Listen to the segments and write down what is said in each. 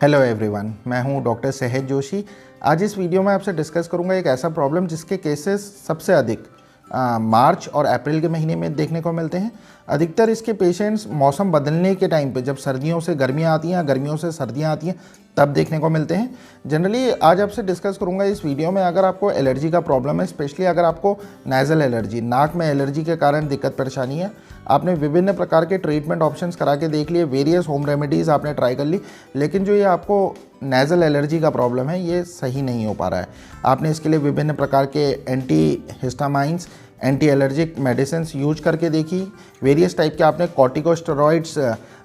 Hello everyone, मैं हूं doctor सहज जोशी। आज इस वीडियो में आपसे डिस्कस करूंगा एक ऐसा प्रॉब्लम जिसके केसेस सबसे अधिक मार्च और अप्रैल के महीने में देखने को मिलते हैं। अधिकतर इसके पेशेंट्स मौसम बदलने के टाइम पे, जब सर्दियों से गर्मियां आती हैं, गर्मियों से सर्दियां आती हैं, तब देखने को मिलते हैं। जनरली आज आपसे डिस्कस करूंगा इस वीडियो में, अगर आपको एलर्जी का प्रॉब्लम है, स्पेशली अगर आपको नेज़ल एलर्जी, नाक में एलर्जी के कारण दिक्कत परेशानी है, आपने विभिन्न प्रकार के ट्रीटमेंट ऑप्शंस करा के देख लिए, वेरियस होम रेमेडीज़ आपने ट्राई कर ली, लेकिन जो ये आपको नेज़ल एलर्जी का प्रॉब्लम है ये सही नहीं हो पा रहा है। आपने इसके लिए विभिन्न प्रकार के anti histamines, anti allergic medicine use करके देखी, वेरियस टाइप के आपने कॉर्टिकोस्टेरॉइड्स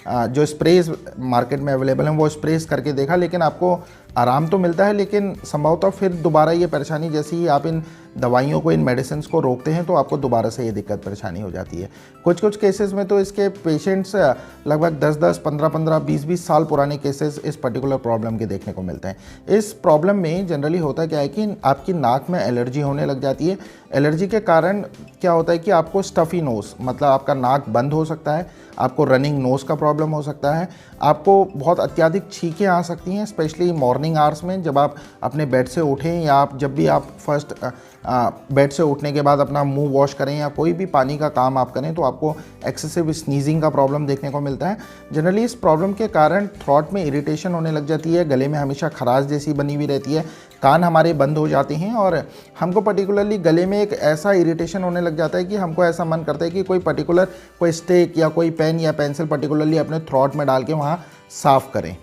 जो स्प्रेज मार्केट में अवेलेबल हैं वो स्प्रेज करके देखा, लेकिन आपको आराम तो मिलता है, लेकिन संभवतः फिर दोबारा ये परेशानी, जैसे ही आप इन दवाइयों को, इन मेडिसिन को रोकते हैं, तो आपको दोबारा से ये दिक्कत परेशानी हो जाती है। कुछ कुछ केसेस में तो इसके पेशेंट्स लगभग 10-10, 15-15, 20-20 साल पुराने केसेस इस पर्टिकुलर प्रॉब्लम के देखने को मिलते हैं। इस प्रॉब्लम में जनरली होता क्या है कि आपकी नाक में एलर्जी होने लग जाती है। एलर्जी के कारण क्या होता है कि आपको स्टफ़ी नोज़, मतलब आपका नाक बंद हो सकता है, आपको रनिंग नोज़ का प्रॉब्लम हो सकता है, आपको बहुत अत्यधिक छींकें आ सकती हैं, स्पेशली मॉर्निंग आवर्स में, जब आप अपने बेड से उठें या जब भी आप फर्स्ट बेड से उठने के बाद अपना मुंह वॉश करें या कोई भी पानी का काम आप करें, तो आपको एक्सेसिव स्नीजिंग का प्रॉब्लम देखने को मिलता है। जनरली इस प्रॉब्लम के कारण थ्रोट में इरिटेशन होने लग जाती है, गले में हमेशा खराश जैसी बनी हुई रहती है, कान हमारे बंद हो जाते हैं और हमको पर्टिकुलरली गले में एक ऐसा इरिटेशन होने लग जाता है कि हमको ऐसा मन करता है कि कोई स्टेक या कोई पेन या पेंसिल पर्टिकुलरली अपने थ्रोट में डाल के वहाँ साफ़ करें।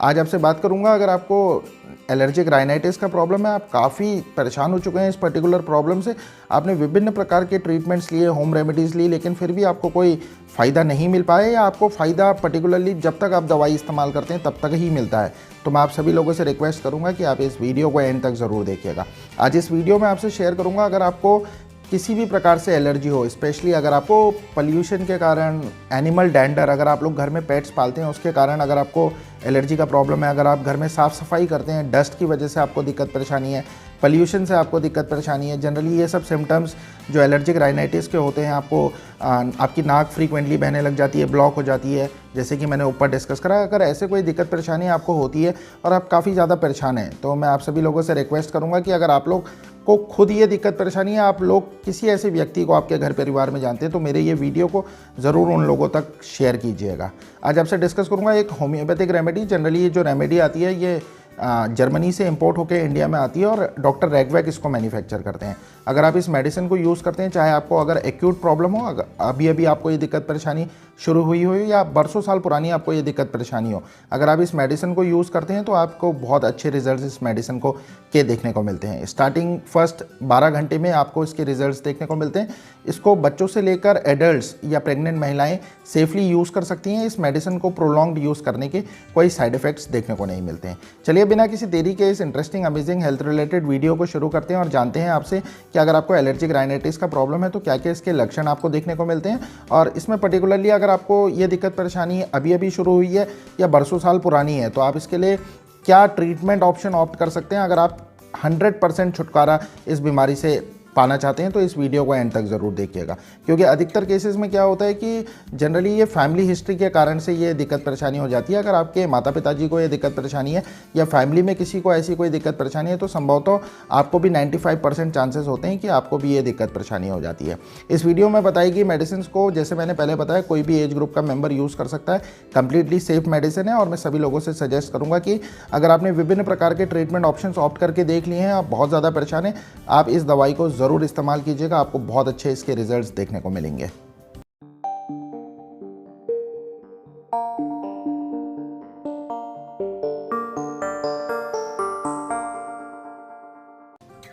आज आपसे बात करूंगा, अगर आपको एलर्जिक राइनाइटिस का प्रॉब्लम है, आप काफ़ी परेशान हो चुके हैं इस पर्टिकुलर प्रॉब्लम से, आपने विभिन्न प्रकार के ट्रीटमेंट्स लिए, होम रेमेडीज़ ली, लेकिन फिर भी आपको कोई फ़ायदा नहीं मिल पाया, या आपको फ़ायदा पर्टिकुलरली जब तक आप दवाई इस्तेमाल करते हैं तब तक ही मिलता है, तो मैं आप सभी लोगों से रिक्वेस्ट करूँगा कि आप इस वीडियो को एंड तक ज़रूर देखिएगा। आज इस वीडियो में आपसे शेयर करूँगा, अगर आपको किसी भी प्रकार से एलर्जी हो, स्पेशली अगर आपको पोल्यूशन के कारण, एनिमल डैंडर, अगर आप लोग घर में पेट्स पालते हैं उसके कारण अगर आपको एलर्जी का प्रॉब्लम है, अगर आप घर में साफ़ सफाई करते हैं, डस्ट की वजह से आपको दिक्कत परेशानी है, पोल्यूशन से आपको दिक्कत परेशानी है, जनरली ये सब सिम्टम्स जो एलर्जिक राइनाइटिस के होते हैं, आपकी नाक फ्रीक्वेंटली बहने लग जाती है, ब्लॉक हो जाती है, जैसे कि मैंने ऊपर डिस्कस करा, अगर ऐसे कोई दिक्कत परेशानी आपको होती है और आप काफ़ी ज़्यादा परेशान हैं, तो मैं आप सभी लोगों से रिक्वेस्ट करूँगा कि अगर आप लोग को खुद ये दिक्कत परेशानी है, आप लोग किसी ऐसे व्यक्ति को आपके घर परिवार में जानते हैं, तो मेरे ये वीडियो को ज़रूर उन लोगों तक शेयर कीजिएगा। आज आपसे डिस्कस करूँगा एक होम्योपैथिक रेमेडी। जनरली ये जो रेमेडी आती है ये जर्मनी से इंपोर्ट होकर इंडिया में आती है और डॉक्टर रैगवैक इसको मैन्युफैक्चर करते हैं। अगर आप इस मेडिसिन को यूज़ करते हैं, चाहे आपको अगर एक्यूट प्रॉब्लम हो, अभी अभी आपको ये दिक्कत परेशानी शुरू हुई हो या बरसों साल पुरानी आपको ये दिक्कत परेशानी हो, अगर आप इस मेडिसिन को यूज़ करते हैं तो आपको बहुत अच्छे रिजल्ट्स इस मेडिसिन को देखने को मिलते हैं। स्टार्टिंग फर्स्ट 12 घंटे में आपको इसके रिजल्ट्स देखने को मिलते हैं। इसको बच्चों से लेकर एडल्ट्स या प्रेग्नेंट महिलाएं सेफली यूज़ कर सकती हैं। इस मेडिसिन को प्रोलॉन्ग्ड यूज़ करने के कोई साइड इफ़ेक्ट्स देखने को नहीं मिलते हैं। चलिए बिना किसी देरी के इस interesting, amazing, health related video को शुरू करते हैं और जानते हैं आपसे कि अगर आपको एलर्जिक राइनाइटिस का प्रॉब्लम है तो क्या क्या इसके लक्षण आपको देखने को मिलते हैं, और इसमें पर्टिकुलरली अगर आपको ये दिक्कत परेशानी अभी अभी शुरू हुई है या बरसों साल पुरानी है, तो आप इसके लिए क्या ट्रीटमेंट ऑप्शन ऑप्ट कर सकते हैं। अगर आप 100% छुटकारा इस बीमारी से पाना चाहते हैं तो इस वीडियो को एंड तक ज़रूर देखिएगा, क्योंकि अधिकतर केसेस में क्या होता है कि जनरली ये फैमिली हिस्ट्री के कारण से ये दिक्कत परेशानी हो जाती है। अगर आपके माता पिताजी को ये दिक्कत परेशानी है या फैमिली में किसी को ऐसी कोई दिक्कत परेशानी है, तो संभवतः आपको भी 95% चांसेस होते हैं कि आपको भी ये दिक्कत परेशानी हो जाती है। इस वीडियो में बताई गई मेडिसिन को, जैसे मैंने पहले बताया, कोई भी एज ग्रुप का मेंबर यूज़ कर सकता है, कंप्लीटली सेफ मेडिसिन है, और मैं सभी लोगों से सजेस्ट करूँगा कि अगर आपने विभिन्न प्रकार के ट्रीटमेंट ऑप्शन ऑप्ट करके देख लिए हैं, आप बहुत ज़्यादा परेशान हैं, आप इस दवाई को ज़रूर इस्तेमाल कीजिएगा, आपको बहुत अच्छे इसके रिजल्ट्स देखने को मिलेंगे।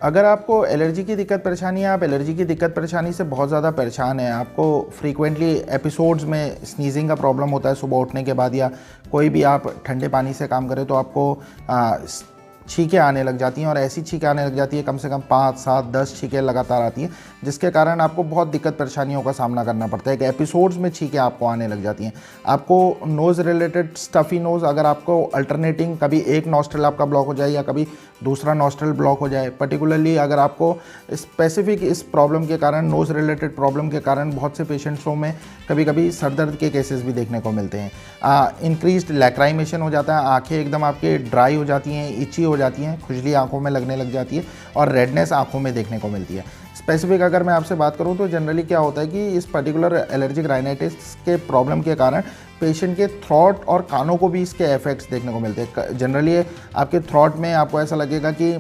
अगर आपको एलर्जी की दिक्कत परेशानी है, आप एलर्जी की दिक्कत परेशानी से बहुत ज़्यादा परेशान हैं, आपको फ्रीक्वेंटली एपिसोड्स में स्नीजिंग का प्रॉब्लम होता है सुबह उठने के बाद, या कोई भी आप ठंडे पानी से काम करें तो आपको छींकें आने लग जाती हैं और ऐसी छींकें आने लग जाती है कम से कम 5, 7, 10 छींकें लगातार आती हैं, जिसके कारण आपको बहुत दिक्कत परेशानियों का सामना करना पड़ता है। एक एपिसोड्स में छींकें आपको आने लग जाती हैं। आपको नोज़ रिलेटेड स्टफ़ी नोज़, अगर आपको अल्टरनेटिंग कभी एक नॉस्ट्रल आपका ब्लॉक हो जाए या कभी दूसरा नॉस्ट्रल ब्लॉक हो जाए, पर्टिकुलरली अगर आपको स्पेसिफिक इस प्रॉब्लम के कारण, नोज़ रिलेटेड प्रॉब्लम के कारण बहुत से पेशेंट्सों में कभी कभी सर दर्द के केसेस भी देखने को मिलते हैं। इंक्रीज्ड लैक्राइमेशन हो जाता है, आंखें एकदम आपके ड्राई हो जाती हैं, इची हो जाती हैं, खुजली आंखों में लगने लग जाती है और रेडनेस आंखों में देखने को मिलती है। स्पेसिफिक अगर मैं आपसे बात करूं तो जनरली क्या होता है कि इस पर्टिकुलर एलर्जिक राइनाइटिस के प्रॉब्लम के कारण पेशेंट के थ्रॉट और कानों को भी इसके इफेक्ट्स देखने को मिलते हैं। जनरली आपके थ्रॉट में आपको ऐसा लगेगा कि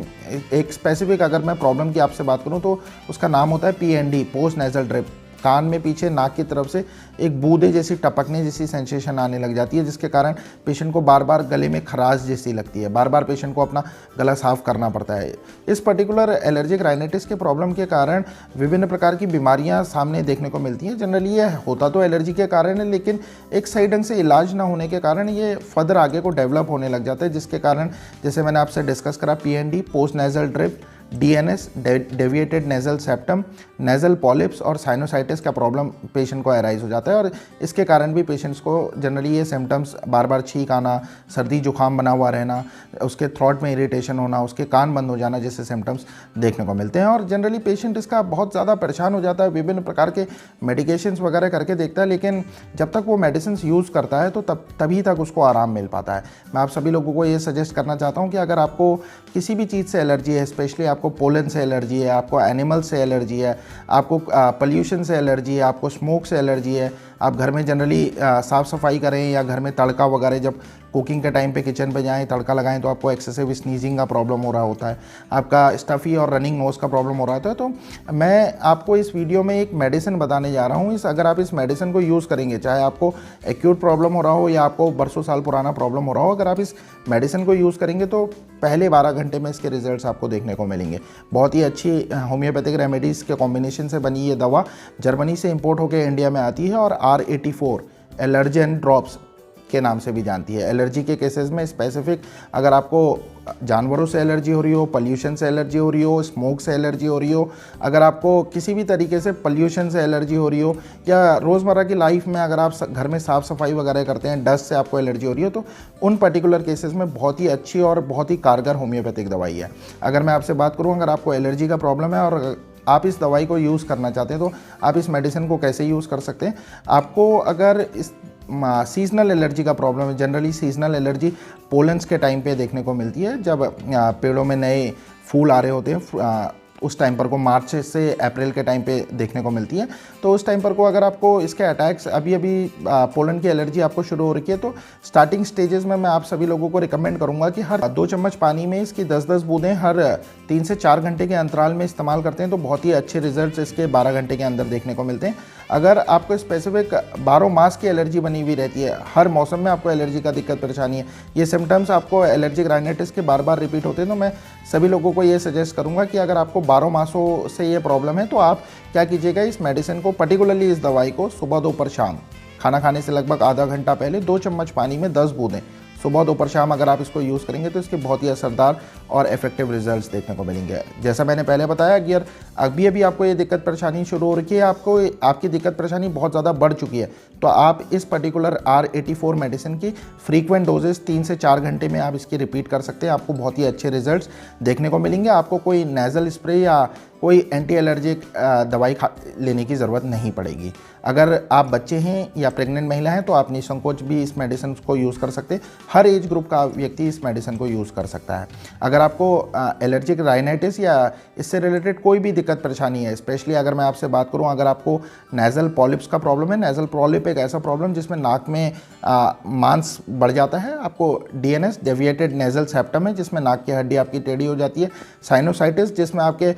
एक स्पेसिफिक अगर मैं प्रॉब्लम की आपसे बात करूं तो उसका नाम होता है PND, पोस्ट नेजल ड्रिप। कान में पीछे नाक की तरफ से एक बूंदे जैसी टपकने जैसी सेंसेशन आने लग जाती है, जिसके कारण पेशेंट को बार बार गले में खराश जैसी लगती है, बार बार पेशेंट को अपना गला साफ करना पड़ता है। इस पर्टिकुलर एलर्जिक राइनाइटिस के प्रॉब्लम के कारण विभिन्न प्रकार की बीमारियां सामने देखने को मिलती हैं। जनरली ये होता तो एलर्जी के कारण है, लेकिन एक सही ढंग से इलाज ना होने के कारण ये फर्दर आगे को डेवलप होने लग जाता है, जिसके कारण जैसे मैंने आपसे डिस्कस करा PND, post nasal drip, DNS, deviated nasal septum, nasal polyps और साइनोसाइटिस का प्रॉब्लम पेशेंट को अराइज हो जाता है। और इसके कारण भी पेशेंट्स को जनरली ये सिम्टम्स, बार बार छींक आना, सर्दी जुकाम बना हुआ रहना, उसके थ्रॉट में इरिटेशन होना, उसके कान बंद हो जाना जैसे सिम्टम्स देखने को मिलते हैं। और जनरली पेशेंट इसका बहुत ज़्यादा परेशान हो जाता है, विभिन्न प्रकार के मेडिकेशंस वगैरह करके देखता है, लेकिन जब तक वो मेडिसिन यूज़ करता है तो तभी तक उसको आराम मिल पाता है। मैं आप सभी लोगों को ये सजेस्ट करना चाहता हूँ कि अगर आपको किसी भी चीज़ से एलर्जी है, स्पेशली आपको पोलन से एलर्जी है, आपको एनिमल से एलर्जी है, आपको पोल्यूशन से एलर्जी है, आपको स्मोक से एलर्जी है, आप घर में जनरली साफ़ सफाई करें या घर में तड़का वगैरह जब कुकिंग के टाइम पे किचन पे जाएं, तड़का लगाएं तो आपको एक्सेसिव स्नीजिंग का प्रॉब्लम हो रहा होता है, आपका स्टफ़ी और रनिंग नोज़ का प्रॉब्लम हो रहा होता है, तो मैं आपको इस वीडियो में एक मेडिसिन बताने जा रहा हूँ। अगर आप इस मेडिसिन को यूज़ करेंगे, चाहे आपको एक्यूट प्रॉब्लम हो रहा हो या आपको बरसों साल पुराना प्रॉब्लम हो रहा हो, अगर आप इस मेडिसिन को यूज़ करेंगे तो पहले 12 घंटे में इसके रिजल्ट्स आपको देखने को मिलेंगे। बहुत ही अच्छी होम्योपैथिक रेमेडीज़ के कॉम्बिनेशन से बनी ये दवा जर्मनी से इंपोर्ट होकर इंडिया में आती है और R84 एलर्जेन ड्रॉप्स के नाम से भी जानती है। एलर्जी के केसेस में स्पेसिफिक अगर आपको जानवरों से एलर्जी हो रही हो, पोल्यूशन से एलर्जी हो रही हो, स्मोक से एलर्जी हो रही हो, अगर आपको किसी भी तरीके से पोल्यूशन से एलर्जी हो रही हो, या रोज़मर्रा की लाइफ में अगर आप घर में साफ़ सफाई वगैरह करते हैं, डस्ट से आपको एलर्जी हो रही हो, तो उन पर्टिकुलर केसेस में बहुत ही अच्छी और बहुत ही कारगर होम्योपैथिक दवाई है। अगर मैं आपसे बात करूँ, अगर आपको एलर्जी का प्रॉब्लम है और आप इस दवाई को यूज़ करना चाहते हैं तो आप इस मेडिसिन को कैसे यूज़ कर सकते हैं। आपको अगर इस सीजनल एलर्जी का प्रॉब्लम है, जनरली सीजनल एलर्जी पोलेंस के टाइम पे देखने को मिलती है, जब पेड़ों में नए फूल आ रहे होते हैं, उस टाइम पर को मार्च से अप्रैल के टाइम पे देखने को मिलती है। तो उस टाइम पर को अगर आपको इसके अटैक्स अभी पोलन की एलर्जी आपको शुरू हो रही है तो स्टार्टिंग स्टेजेस में मैं आप सभी लोगों को रिकमेंड करूंगा कि हर 2 चम्मच पानी में इसकी 10-10 बूंदें हर 3 से 4 घंटे के अंतराल में इस्तेमाल करते हैं तो बहुत ही अच्छे रिजल्ट्स इसके 12 घंटे के अंदर देखने को मिलते हैं। अगर आपको स्पेसिफिक 12 मास की एलर्जी बनी हुई रहती है, हर मौसम में आपको एलर्जी का दिक्कत परेशानी है, ये सिम्टम्स आपको एलर्जिक राइनाइटिस के बार बार रिपीट होते हैं, तो मैं सभी लोगों को ये सजेस्ट करूंगा कि अगर आपको 12 मासों से ये प्रॉब्लम है तो आप क्या कीजिएगा, इस मेडिसिन को, पर्टिकुलरली इस दवाई को सुबह दोपहर शाम खाना खाने से लगभग आधा घंटा पहले 2 चम्मच पानी में 10 बूंदें सुबह दोपहर शाम अगर आप इसको यूज़ करेंगे तो इसके बहुत ही असरदार और इफेक्टिव रिजल्ट्स देखने को मिलेंगे। जैसा मैंने पहले बताया कि अभी आपको ये दिक्कत परेशानी शुरू हो रही है, आपको आपकी दिक्कत परेशानी बहुत ज़्यादा बढ़ चुकी है, तो आप इस पर्टिकुलर R84 मेडिसिन की फ्रीक्वेंट डोजेस 3 से 4 घंटे में आप इसकी रिपीट कर सकते हैं। आपको बहुत ही अच्छे रिजल्ट्स देखने को मिलेंगे। आपको कोई नेज़ल स्प्रे या कोई एंटी एलर्जिक दवाई लेने की ज़रूरत नहीं पड़ेगी। अगर आप बच्चे हैं या प्रेग्नेंट महिला हैं तो आप निसंकोच भी इस मेडिसिन को यूज़ कर सकते हैं। हर एज ग्रुप का व्यक्ति इस मेडिसिन को यूज़ कर सकता है। अगर आपको एलर्जिक राइनाइटिस या इससे रिलेटेड कोई भी दिक्कत परेशानी है, स्पेशली अगर मैं आपसे बात करूं, अगर आपको नेज़ल पॉलिप्स का प्रॉब्लम है, नेज़ल पॉलिप एक ऐसा प्रॉब्लम जिसमें नाक में मांस बढ़ जाता है, आपको DNS डेविएटेड नेज़ल सेप्टम है जिसमें नाक की हड्डी आपकी टेढ़ी हो जाती है, साइनोसाइटिस जिसमें आपके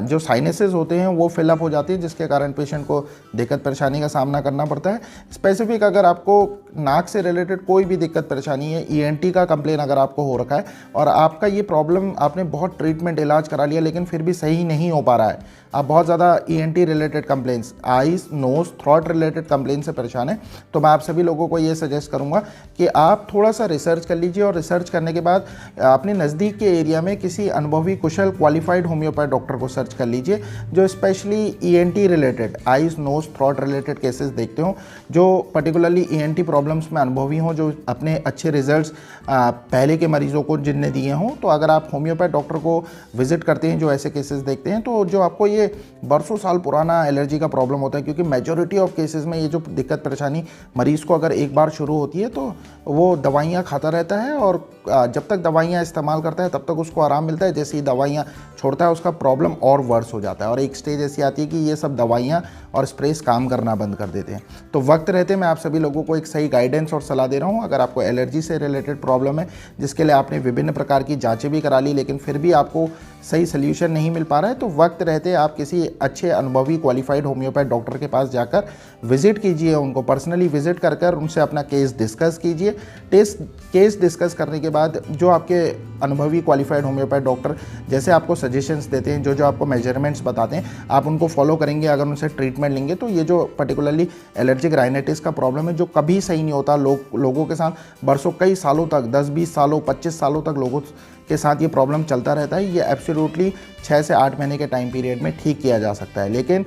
जो साइनसेस होते हैं वो फिलअप हो जाती है, जिसके कारण पेशेंट को दिक्कत परेशानी का सामना करना पड़ता है। स्पेसिफिक अगर आपको नाक से रिलेटेड कोई भी दिक्कत परेशानी है, ENT का कंप्लेन अगर आपको हो रखा है और आपका ये प्रॉब्लम आपने बहुत ट्रीटमेंट इलाज करा लिया लेकिन फिर भी सही नहीं हो पा रहा है, आप बहुत ज़्यादा ENT related complaints, eyes, nose, throat related complaint से परेशान हैं, तो मैं आप सभी लोगों को ये सजेस्ट करूँगा कि आप थोड़ा सा रिसर्च कर लीजिए और रिसर्च करने के बाद अपने नज़दीक के एरिया में किसी अनुभवी, कुशल, क्वालिफाइड होम्योपैथ डॉक्टर को सर्च कर लीजिए जो specially ENT related, eyes, nose, throat related cases देखते हो, जो पर्टिकुलरली ENT प्रॉब्लम्स में अनुभवी हों, जो अपने अच्छे रिजल्ट्स पहले के मरीजों को जिनने दिए हों। तो अगर आप होम्योपैथ डॉक्टर को विजिट करते हैं जो ऐसे केसेस देखते हैं, तो जो आपको ये बरसों साल पुराना एलर्जी का प्रॉब्लम होता है, क्योंकि मेजॉरिटी ऑफ केसेस में ये जो दिक्कत परेशानी मरीज़ को अगर एक बार शुरू होती है तो वो दवाइयाँ खाता रहता है और जब तक दवाइयाँ इस्तेमाल करता है तब तक उसको आराम मिलता है। जैसे ही दवाइयाँ छोड़ता है उसका प्रॉब्लम और वर्स हो जाता है और एक स्टेज ऐसी आती है कि ये सब दवाइयाँ और स्प्रेस काम करना बंद कर देते हैं। तो वक्त रहते मैं आप सभी लोगों को एक सही गाइडेंस और सलाह दे रहा हूँ। अगर आपको एलर्जी से रिलेटेड प्रॉब्लम है जिसके लिए आपने विभिन्न प्रकार की जाँचें भी करा ली लेकिन फिर भी आपको सही सल्यूशन नहीं मिल पा रहा है, तो वक्त रहते आप किसी अच्छे अनुभवी क्वालिफाइड होम्योपैथ डॉक्टर के पास जाकर विजिट कीजिए, उनको पर्सनली विजिट कर कर उनसे अपना केस डिस्कस कीजिए। केस डिस्कस करने के बाद जो आपके अनुभवी क्वालिफाइड होम्योपैथ डॉक्टर जैसे आपको सजेशंस देते हैं, जो आपको मेजरमेंट्स बताते हैं, आप उनको फॉलो करेंगे, अगर उनसे ट्रीटमेंट लेंगे तो ये जो पर्टिकुलरली एलर्जिक राइनाइटिस का प्रॉब्लम है जो कभी सही नहीं होता, लोगों के साथ बरसों, कई सालों तक, 10-20 सालों, 25 सालों तक लोगों के साथ ये प्रॉब्लम चलता रहता है, ये एब्सोल्युटली 6 से 8 महीने के टाइम पीरियड में ठीक किया जा सकता है। लेकिन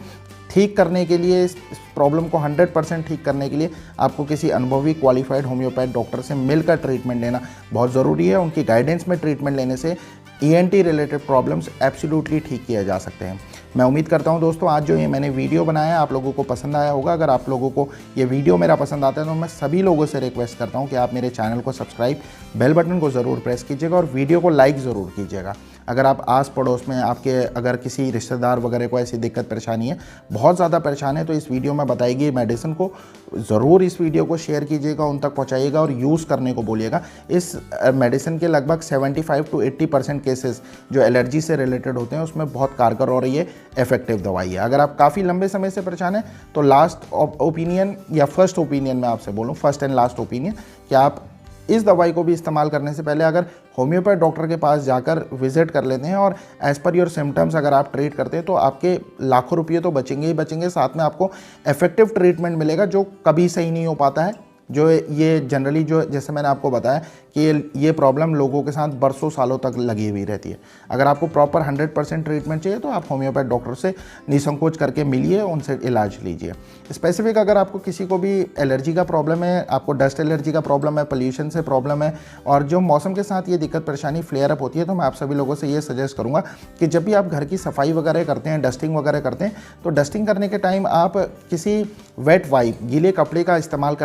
ठीक करने के लिए, इस प्रॉब्लम को 100% ठीक करने के लिए आपको किसी अनुभवी क्वालिफाइड होम्योपैथ डॉक्टर से मिलकर ट्रीटमेंट लेना बहुत ज़रूरी है। उनकी गाइडेंस में ट्रीटमेंट लेने से ENT रिलेटेड प्रॉब्लम्स एब्सोल्युटली ठीक किए जा सकते हैं। मैं उम्मीद करता हूं दोस्तों आज जो ये मैंने वीडियो बनाया आप लोगों को पसंद आया होगा। अगर आप लोगों को ये वीडियो मेरा पसंद आता है तो मैं सभी लोगों से रिक्वेस्ट करता हूं कि आप मेरे चैनल को सब्सक्राइब, बेल बटन को ज़रूर प्रेस कीजिएगा और वीडियो को लाइक ज़रूर कीजिएगा। अगर आप आस पड़ोस में आपके अगर किसी रिश्तेदार वगैरह को ऐसी दिक्कत परेशानी है, बहुत ज़्यादा परेशान है, तो इस वीडियो में बताई गई मेडिसिन को ज़रूर इस वीडियो को शेयर कीजिएगा, उन तक पहुँचाइएगा और यूज़ करने को बोलिएगा। इस मेडिसिन के लगभग 75 to 80% केसेस जो एलर्जी से रिलेटेड होते हैं उसमें बहुत कारगर और ये इफेक्टिव दवाई है। अगर आप काफ़ी लंबे समय से परेशान हैं तो लास्ट ओपिनियन या फर्स्ट ओपिनियन मैं आपसे बोलूँ, फर्स्ट एंड लास्ट ओपिनियन, कि आप इस दवाई को भी इस्तेमाल करने से पहले अगर होम्योपैथ डॉक्टर के पास जाकर विजिट कर लेते हैं और एज़ पर योर सिम्टम्स अगर आप ट्रीट करते हैं तो आपके लाखों रुपये तो बचेंगे ही बचेंगे, साथ में आपको इफेक्टिव ट्रीटमेंट मिलेगा जो कभी सही नहीं हो पाता है। जो ये जनरली जो जैसे मैंने आपको बताया कि ये प्रॉब्लम लोगों के साथ बरसों सालों तक लगी हुई रहती है। अगर आपको प्रॉपर 100% ट्रीटमेंट चाहिए तो आप होम्योपैथ डॉक्टर से निसंकोच करके मिलिए, उनसे इलाज लीजिए। स्पेसिफिक अगर आपको किसी को भी एलर्जी का प्रॉब्लम है, आपको डस्ट एलर्जी का प्रॉब्लम है, पोल्यूशन से प्रॉब्लम है और जो मौसम के साथ ये दिक्कत परेशानी फ्लेयर अप होती है, तो मैं आप सभी लोगों से ये सजेस्ट करूँगा कि जब भी आप घर की सफाई वगैरह करते हैं, डस्टिंग वगैरह करते हैं, तो डस्टिंग करने के टाइम आप किसी वेट वाइप, गीले कपड़े का इस्तेमाल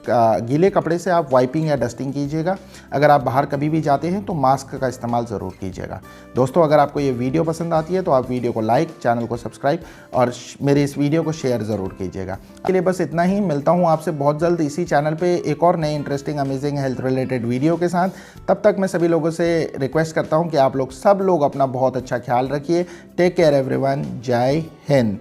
गीले कपड़े से आप वाइपिंग या डस्टिंग कीजिएगा। अगर आप बाहर कभी भी जाते हैं तो मास्क का इस्तेमाल ज़रूर कीजिएगा। दोस्तों अगर आपको ये वीडियो पसंद आती है तो आप वीडियो को लाइक, चैनल को सब्सक्राइब और मेरे इस वीडियो को शेयर ज़रूर कीजिएगा। के लिए बस इतना ही, मिलता हूँ आपसे बहुत जल्द इसी चैनल पे एक और नए interesting amazing health related video के साथ। तब तक मैं सभी लोगों से रिक्वेस्ट करता हूँ कि आप लोग सब लोग अपना बहुत अच्छा ख्याल रखिए। Take care everyone. जय हिंद।